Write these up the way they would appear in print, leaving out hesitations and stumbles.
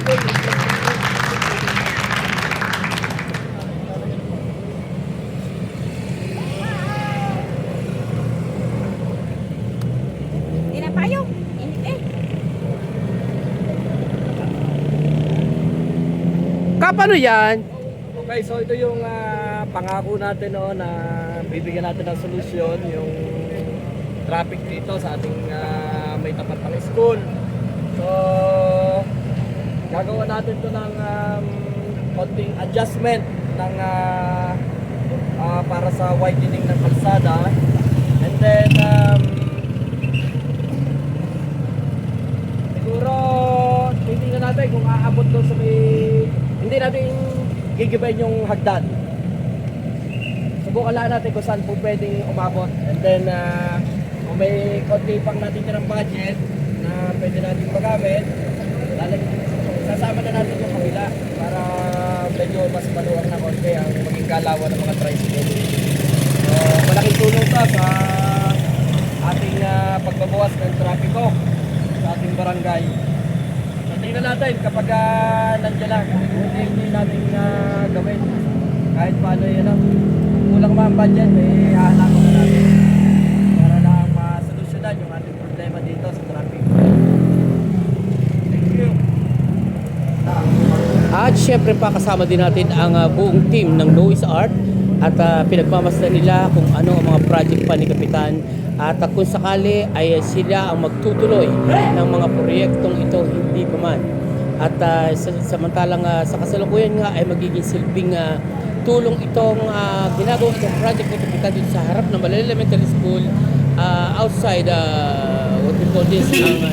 Hindi na payong. Init eh. Kapano yan? Okay, so ito yung pangako natin noon na bibigyan natin ng solusyon yung traffic dito sa ating may tapat ng school. So, gagawa natin to ng konting adjustment ng para sa widening ng kalsada. And then, siguro titingnan natin kung aabot doon sa may hindi natin gigibayin yung hagdan. Subukan lang natin kung saan po pwedeng umabot. And then, kung may konti pang natitirang budget na pwede natin magamit, sasama na natin yung kabila para medyo mas maluwag na konti ang maging galawan ng mga tricycle. So, malaking tulong ito sa ating pagbabawas ng trapiko sa ating barangay. Tingnan natin kapag nandiyan lang, hindi natin gawin. Kahit paano yun ang kulang mga budget, hahanap na natin para lang masolusyonan yung ating problema dito sa traffic. Thank you. At syempre pa kasama din natin ang buong team ng Noise Art at pinagmamasdan nila kung ano ang mga project pa ni Kapitan at kung sakali ay sila ang magtutuloy ng mga proyektong ito hindi pa man. At samantalang sa kasalukuyan nga ay magiging silbing tulong itong ginagawang itong project ni Kapitan dito sa harap ng Balele Elementary School outside what we call this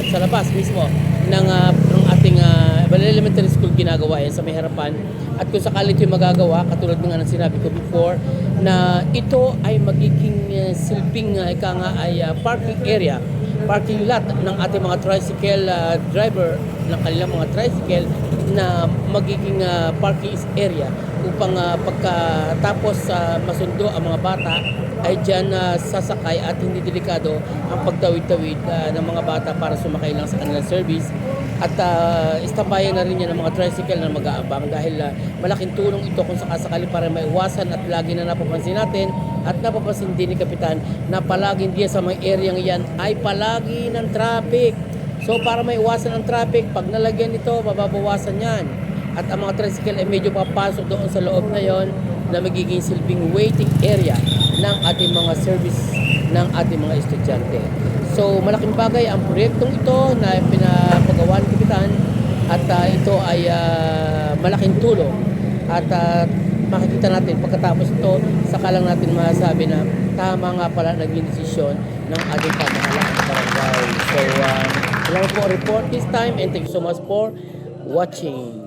sa labas mismo ng ating Balele Elementary School ginagawa yan sa may harapan. At kung sakali ito yung magagawa, katulad nga ng sinabi ko before, na ito ay magiging silbing ika nga ay parking area, parking lot ng ating mga tricycle driver ng kanilang mga tricycle na magiging parking area upang pagkatapos masundo ang mga bata ay dyan sasakay at hindi delikado ang pagtawid-tawid ng mga bata para sumakay lang sa kanilang service. At istambayan na rin yan ng mga tricycle na mag-aabang dahil malaking tulong ito kung sakasakali para maiwasan at lagi na napapansin natin at napapansin din ni Kapitan na palaging diyan sa mga area yan ay palagi ng traffic. So para maiwasan ang traffic, pag nalagyan ito, mababawasan yan. At ang mga tricycle ay medyo papasok doon sa loob na yon na magiging silbing waiting area ng ating mga service ng ating mga estudyante. So malaking bagay ang proyektong ito na pinapagawa ni Kapitan at ito ay malaking tulong at makikita natin pagkatapos ito saka lang natin masasabi na tama nga pala naging desisyon ng ating pamahalaan sa barangay. So salamat po report this time and thank you so much for watching.